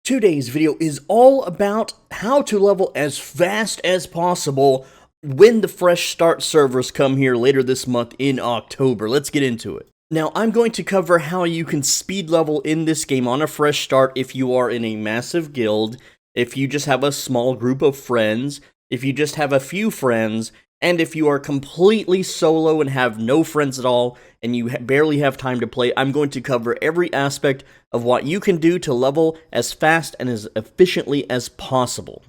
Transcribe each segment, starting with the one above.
Today's video is all about how to level as fast as possible when the fresh start servers come here later this month in October. Let's get into it. Now, I'm going to cover how you can speed level in this game on a fresh start if you are in a massive guild, if you just have a small group of friends, if you just have a few friends, and if you are completely solo and have no friends at all, and you barely have time to play. I'm going to cover every aspect of what you can do to level as fast and as efficiently as possible.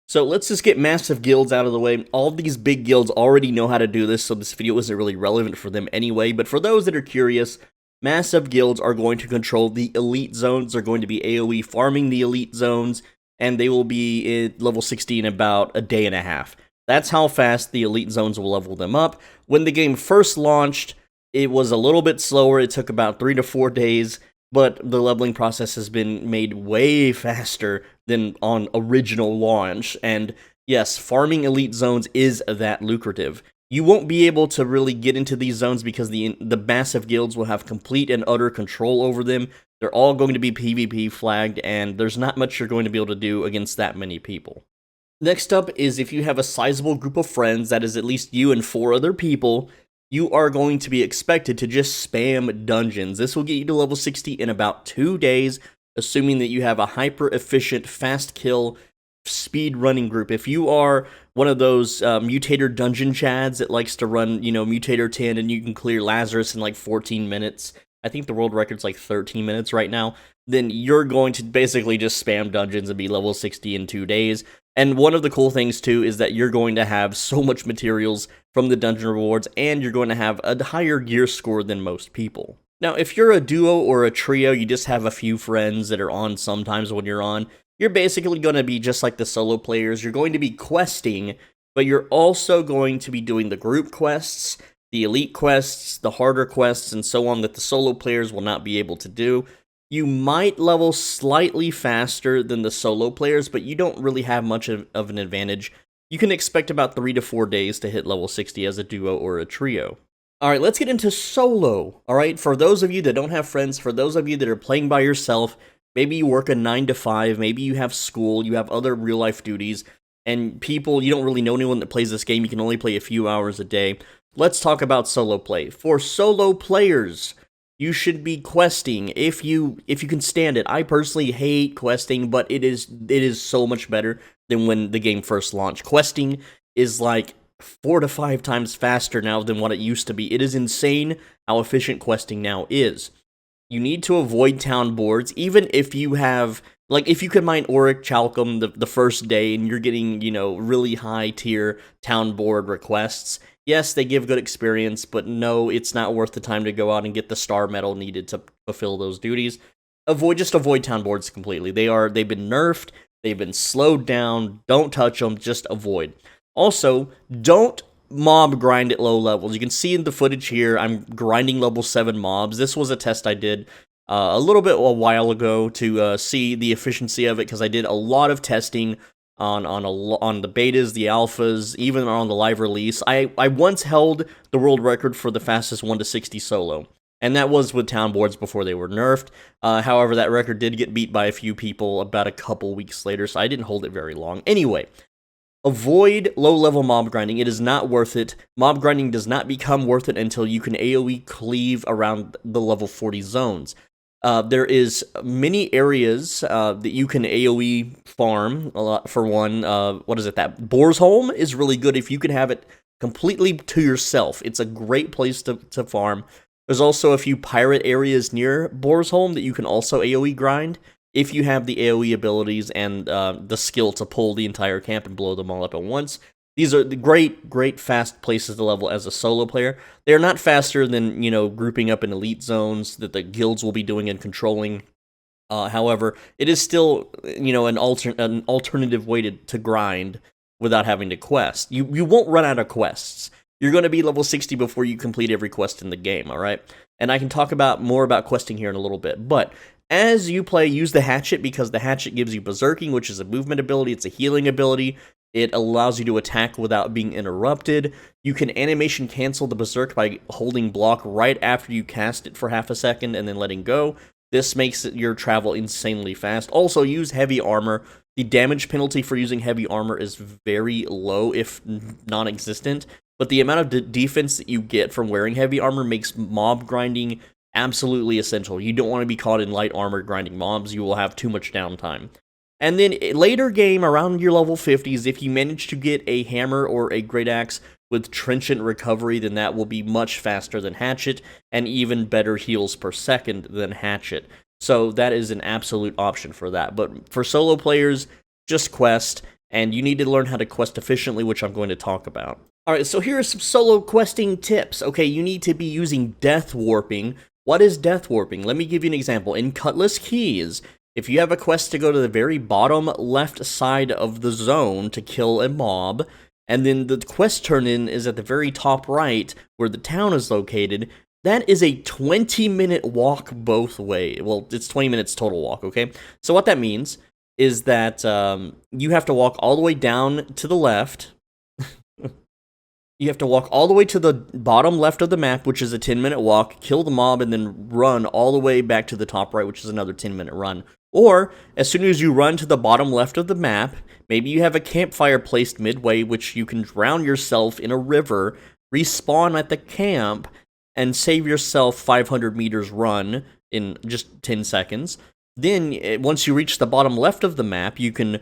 So let's just get massive guilds out of the way. All of these big guilds already know how to do this, so this video isn't really relevant for them anyway, but for those that are curious, massive guilds are going to control the elite zones. They're going to be AoE farming the elite zones, and they will be at level 60 in about a day and a half. That's how fast the elite zones will level them up. When the game first launched, it was a little bit slower. It took about 3 to 4 days, but the leveling process has been made way faster than on original launch. And yes, farming elite zones is that lucrative. You won't be able to really get into these zones because the massive guilds will have complete and utter control over them. They're all going to be PvP flagged, and there's not much you're going to be able to do against that many people. Next up is if you have a sizable group of friends, that is at least you and 4 other people, you are going to be expected to just spam dungeons. This will get you to level 60 in about 2 days, assuming that you have a hyper-efficient, fast-kill, speed-running group. If you are one of those mutator dungeon chads that likes to run, mutator 10 and you can clear Lazarus in like 14 minutes, I think the world record's like 13 minutes right now, then you're going to basically just spam dungeons and be level 60 in 2 days. And one of the cool things, too, is that you're going to have so much materials from the dungeon rewards, and you're going to have a higher gear score than most people. Now, if you're a duo or a trio, you just have a few friends that are on sometimes when you're on, you're basically going to be just like the solo players. You're going to be questing, but you're also going to be doing the group quests, the elite quests, the harder quests, and so on that the solo players will not be able to do. You might level slightly faster than the solo players, but you don't really have much of an advantage. You can expect about 3 to 4 days to hit level 60 as a duo or a trio. Alright, let's get into solo. Alright, for those of you that don't have friends, for those of you that are playing by yourself, maybe you work a 9 to 5, maybe you have school, you have other real-life duties, and you don't really know anyone that plays this game, you can only play a few hours a day. Let's talk about solo play. For solo players, you should be questing if you can stand it. I personally hate questing, but it is so much better than when the game first launched. Questing is like 4 to 5 times faster now than what it used to be. It is insane how efficient questing now is. You need to avoid town boards, even if you have, like, if you can mine Auric Chalcum the first day and you're getting, really high tier town board requests. Yes, they give good experience, but no, it's not worth the time to go out and get the star medal needed to fulfill those duties. Just avoid town boards completely. They've been nerfed, they've been slowed down, don't touch them, just avoid. Also, don't mob grind at low levels. You can see in the footage here, I'm grinding level 7 mobs. This was a test I did a while ago to see the efficiency of it, because I did a lot of testing on the betas, the alphas, even on the live release. I once held the world record for the fastest 1 to 60 solo, and that was with town boards before they were nerfed. However, that record did get beat by a few people about a couple weeks later, so I didn't hold it very long. Anyway, avoid low-level mob grinding. It is not worth it. Mob grinding does not become worth it until you can AoE cleave around the level 40 zones. There is many areas that you can AoE farm, a lot for one. That Borsholm is really good if you can have it completely to yourself. It's a great place to farm. There's also a few pirate areas near Borsholm that you can also AoE grind if you have the AoE abilities and the skill to pull the entire camp and blow them all up at once. These are the great fast places to level as a solo player. They are not faster than, grouping up in elite zones that the guilds will be doing and controlling. However, it is still, an alternative way to grind without having to quest. You won't run out of quests. You're going to be level 60 before you complete every quest in the game, alright? And I can talk more about questing here in a little bit, but as you play, use the Hatchet, because the Hatchet gives you Berserking, which is a movement ability, it's a healing ability. It allows you to attack without being interrupted. You can animation cancel the Berserk by holding block right after you cast it for half a second and then letting go. This makes your travel insanely fast. Also, use heavy armor. The damage penalty for using heavy armor is very low, if non-existent, but the amount of defense that you get from wearing heavy armor makes mob grinding absolutely essential. You don't want to be caught in light armor grinding mobs. You will have too much downtime. And then later game, around your level 50s, if you manage to get a hammer or a great axe with Trenchant Recovery, then that will be much faster than Hatchet, and even better heals per second than Hatchet. So that is an absolute option for that. But for solo players, just quest, and you need to learn how to quest efficiently, which I'm going to talk about. Alright, so here are some solo questing tips. Okay, you need to be using Death Warping. What is Death Warping? Let me give you an example. In Cutlass Keys, if you have a quest to go to the very bottom left side of the zone to kill a mob, and then the quest turn-in is at the very top right, where the town is located, that is a 20-minute walk both ways. Well, it's 20 minutes total walk, okay? So what that means is that you have to walk all the way down to the left. You have to walk all the way to the bottom left of the map, which is a 10-minute walk, kill the mob, and then run all the way back to the top right, which is another 10-minute run. Or, as soon as you run to the bottom left of the map, maybe you have a campfire placed midway, which you can drown yourself in a river, respawn at the camp, and save yourself 500 meters run in just 10 seconds. Then, once you reach the bottom left of the map, you can,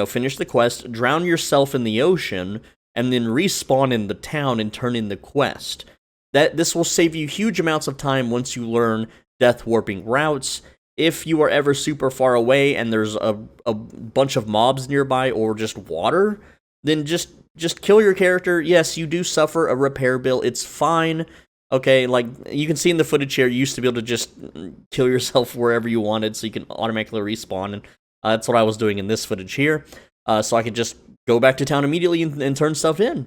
finish the quest, drown yourself in the ocean, and then respawn in the town and turn in the quest. This will save you huge amounts of time once you learn Death Warping routes. If you are ever super far away and there's a bunch of mobs nearby or just water, then just kill your character. Yes, you do suffer a repair bill. It's fine. Okay, like, you can see in the footage here, you used to be able to just kill yourself wherever you wanted so you can automatically respawn, and that's what I was doing in this footage here. So I could just go back to town immediately and turn stuff in.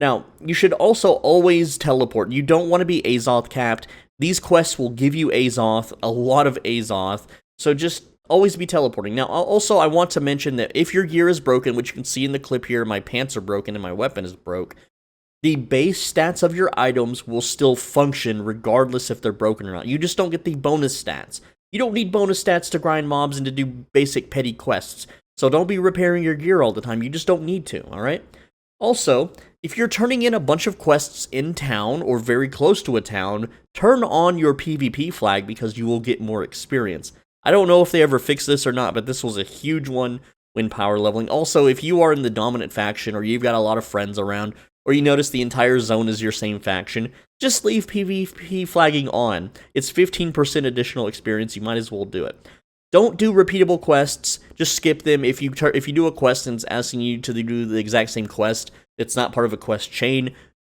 Now, you should also always teleport. You don't want to be Azoth capped. These quests will give you Azoth, a lot of Azoth, so just always be teleporting. Now, also, I want to mention that if your gear is broken, which you can see in the clip here, my pants are broken and my weapon is broke, the base stats of your items will still function regardless if they're broken or not. You just don't get the bonus stats. You don't need bonus stats to grind mobs and to do basic petty quests. So don't be repairing your gear all the time. You just don't need to, alright? Also, if you're turning in a bunch of quests in town or very close to a town, turn on your PvP flag because you will get more experience. I don't know if they ever fixed this or not, but this was a huge one when power leveling. Also, if you are in the dominant faction or you've got a lot of friends around, or you notice the entire zone is your same faction, just leave PvP flagging on. It's 15% additional experience, you might as well do it. Don't do repeatable quests, just skip them. If you do a quest and it's asking you to do the exact same quest, it's not part of a quest chain,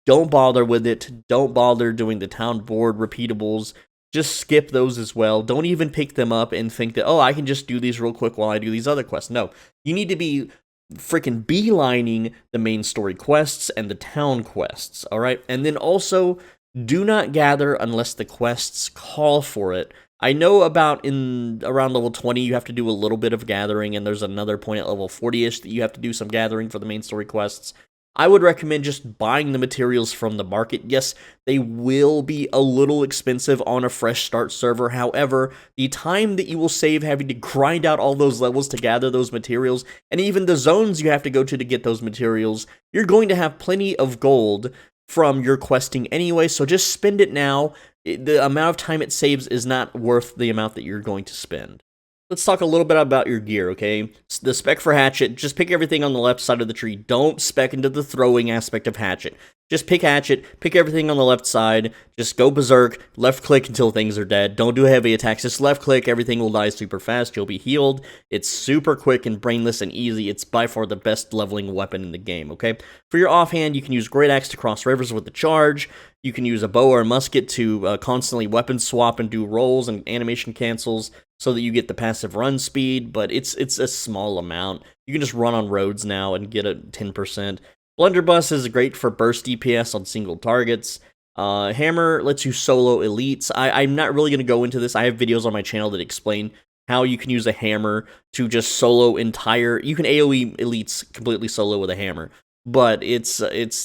don't bother with it. Don't bother doing the town board repeatables. Just skip those as well. Don't even pick them up and think that, oh, I can just do these real quick while I do these other quests. No, you need to be freaking beelining the main story quests and the town quests, alright? And then also, do not gather unless the quests call for it. I know around level 20 you have to do a little bit of gathering, and there's another point at level 40-ish that you have to do some gathering for the main story quests. I would recommend just buying the materials from the market. Yes, they will be a little expensive on a fresh start server. However, the time that you will save having to grind out all those levels to gather those materials, and even the zones you have to go to get those materials, you're going to have plenty of gold from your questing anyway, so just spend it now. The amount of time it saves is not worth the amount that you're going to spend. Let's talk a little bit about your gear, okay? The spec for Hatchet, just pick everything on the left side of the tree. Don't spec into the throwing aspect of Hatchet. Just pick Hatchet, pick everything on the left side, just go berserk, left click until things are dead. Don't do heavy attacks, just left click, everything will die super fast, you'll be healed. It's super quick and brainless and easy. It's by far the best leveling weapon in the game, okay? For your offhand, you can use Great Axe to cross rivers with the charge. You can use a bow or a musket to constantly weapon swap and do rolls and animation cancels so that you get the passive run speed, but it's a small amount. You can just run on roads now and get a 10%. Blunderbuss is great for burst DPS on single targets. Hammer lets you solo elites. I'm not really going to go into this. I have videos on my channel that explain how you can use a hammer to just solo entire... You can AoE elites completely solo with a hammer. but it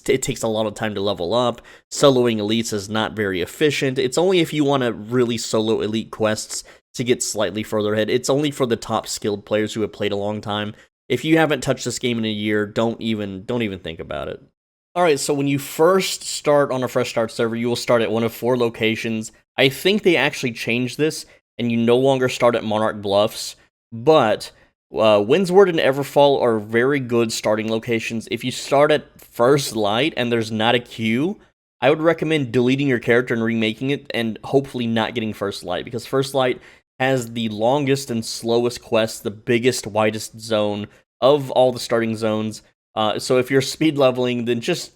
takes a lot of time to level up. Soloing elites is not very efficient. It's only if you want to really solo elite quests to get slightly further ahead. It's only for the top skilled players who have played a long time. If you haven't touched this game in a year, don't even think about it. Alright, so when you first start on a Fresh Start server, you will start at one of 4 locations. I think they actually changed this, and you no longer start at Monarch Bluffs, but Windsward and Everfall are very good starting locations. If you start at First Light and there's not a queue, I would recommend deleting your character and remaking it, and hopefully not getting First Light, because First Light has the longest and slowest quest, the biggest, widest zone of all the starting zones. So if you're speed leveling, then just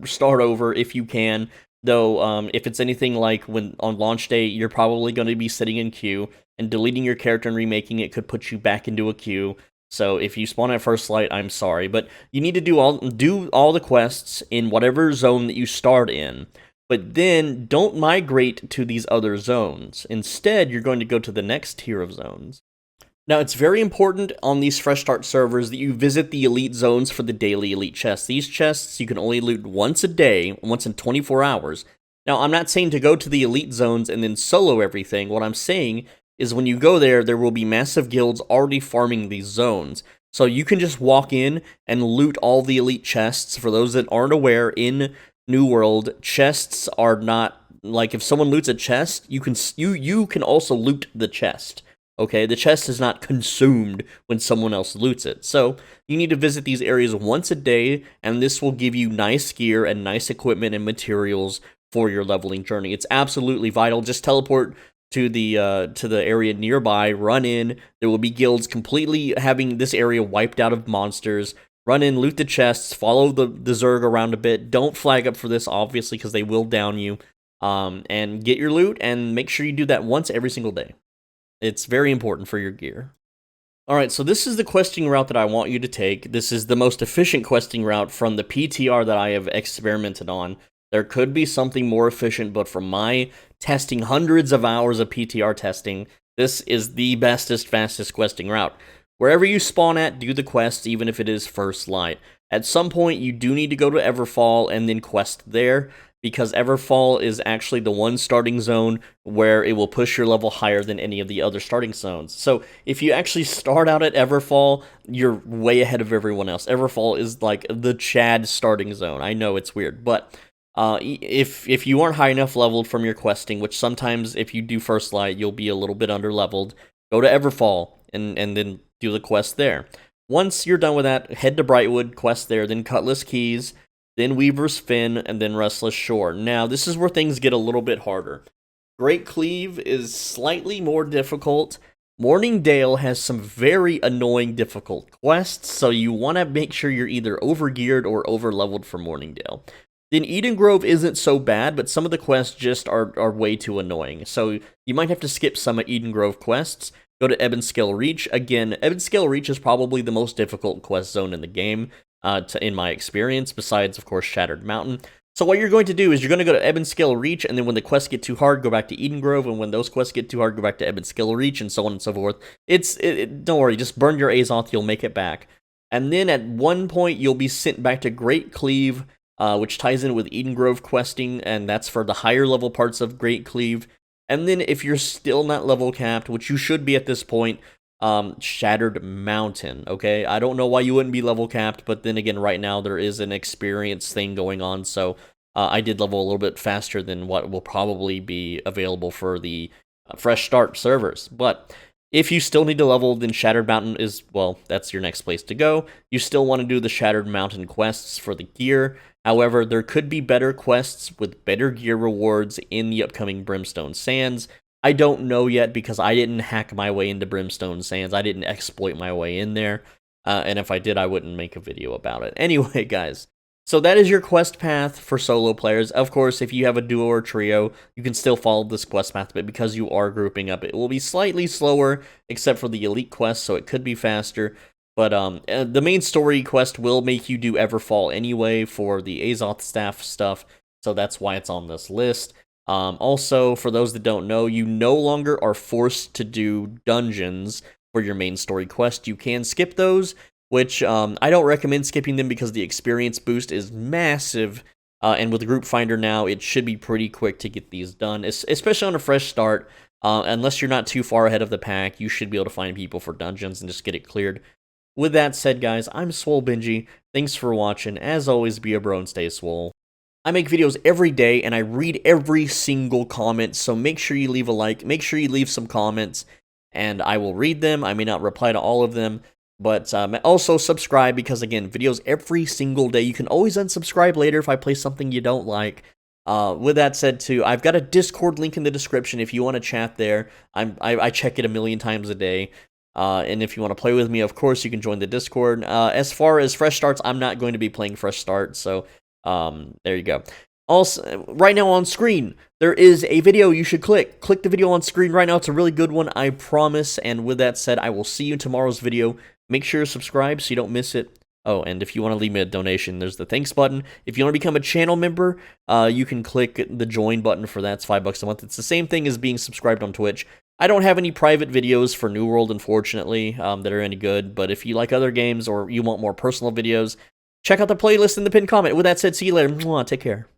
start over if you can. Though, if it's anything like when on launch day, you're probably going to be sitting in queue, and deleting your character and remaking it could put you back into a queue. So if you spawn at First Light, I'm sorry, but you need to do all the quests in whatever zone that you start in. But then don't migrate to these other zones. Instead, you're going to go to the next tier of zones. Now, it's very important on these Fresh Start servers that you visit the elite zones for the daily elite chests. These chests you can only loot once a day, once in 24 hours. Now, I'm not saying to go to the elite zones and then solo everything. What I'm saying is when you go there, there will be massive guilds already farming these zones. So you can just walk in and loot all the elite chests. For those that aren't aware, in New World, chests are not, like, if someone loots a chest, you can also loot the chest. Okay, the chest is not consumed when someone else loots it. So, you need to visit these areas once a day, and this will give you nice gear and nice equipment and materials for your leveling journey. It's absolutely vital. Just teleport to the area nearby, run in. There will be guilds completely having this area wiped out of monsters. Run in, loot the chests, follow the Zerg around a bit. Don't flag up for this, obviously, because they will down you. And get your loot, and make sure you do that once every single day. It's very important for your gear. Alright, so this is the questing route that I want you to take. This is the most efficient questing route from the PTR that I have experimented on. There could be something more efficient, but from my testing hundreds of hours of PTR testing, this is the bestest, fastest questing route. Wherever you spawn at, do the quest, even if it is First Light. At some point, you do need to go to Everfall and then quest there, because Everfall is actually the one starting zone where it will push your level higher than any of the other starting zones. So if you actually start out at Everfall, you're way ahead of everyone else. Everfall is like the Chad starting zone. I know it's weird, but if you aren't high enough leveled from your questing, which sometimes if you do First Light, you'll be a little bit under leveled, go to Everfall and then do the quest there. Once you're done with that, head to Brightwood, quest there, then Cutlass Keys, then Weaver's Fin, and then Restless Shore. Now, this is where things get a little bit harder. Great Cleave is slightly more difficult. Mourningdale has some very annoying difficult quests, so you want to make sure you're either overgeared or overleveled for Mourningdale. Then Eden Grove isn't so bad, but some of the quests just are way too annoying. So you might have to skip some of Eden Grove quests. Go to Ebonscale Reach. Again, Ebonscale Reach is probably the most difficult quest zone in the game. In my experience, besides, of course, Shattered Mountain. So what you're going to do is you're going to go to Ebonscale Reach, and then when the quests get too hard, go back to Eden Grove, and when those quests get too hard, go back to Ebonscale Reach, and so on and so forth. Don't worry, just burn your Azoth, you'll make it back. And then at one point, you'll be sent back to Great Cleave, which ties in with Eden Grove questing, and that's for the higher level parts of Great Cleave. And then if you're still not level capped, which you should be at this point, Shattered Mountain, okay? I don't know why you wouldn't be level capped, but then again, right now there is an experience thing going on, so I did level a little bit faster than what will probably be available for the Fresh Start servers. But if you still need to level, then Shattered Mountain is, well, that's your next place to go. You still want to do the Shattered Mountain quests for the gear. However, there could be better quests with better gear rewards in the upcoming Brimstone Sands. I don't know yet because I didn't hack my way into Brimstone Sands. I didn't exploit my way in there. And if I did, I wouldn't make a video about it. Anyway, guys, so that is your quest path for solo players. Of course, if you have a duo or trio, you can still follow this quest path, but because you are grouping up, it will be slightly slower, except for the elite quest, so it could be faster. But the main story quest will make you do Everfall anyway for the Azoth staff stuff, so that's why it's on this list. Also, for those that don't know, you no longer are forced to do dungeons for your main story quest. You can skip those, which I don't recommend skipping them because the experience boost is massive. And with Group Finder now, it should be pretty quick to get these done, especially on a fresh start. Unless you're not too far ahead of the pack, you should be able to find people for dungeons and just get it cleared. With that said, guys, I'm Swole Benji. Thanks for watching. As always, be a bro and stay swole. I make videos every day, and I read every single comment, so make sure you leave a like, make sure you leave some comments, and I will read them. I may not reply to all of them, but also subscribe, because again, videos every single day. You can always unsubscribe later if I play something you don't like. With that said, too, I've got a Discord link in the description if you want to chat there. I check it a million times a day. And if you want to play with me, of course, you can join the Discord. As far as Fresh Starts, I'm not going to be playing Fresh Start, so there you go. Also, right now on screen, there is a video you should click. Click the video on screen right now. It's a really good one, I promise. And with that said, I will see you in tomorrow's video. Make sure to subscribe so you don't miss it. Oh, and if you want to leave me a donation, there's the thanks button. If you want to become a channel member, you can click the join button for that. It's $5 a month. It's the same thing as being subscribed on Twitch. I don't have any private videos for New World, unfortunately, that are any good. But if you like other games or you want more personal videos, check out the playlist in the pinned comment. With that said, see you later. Mwah, take care.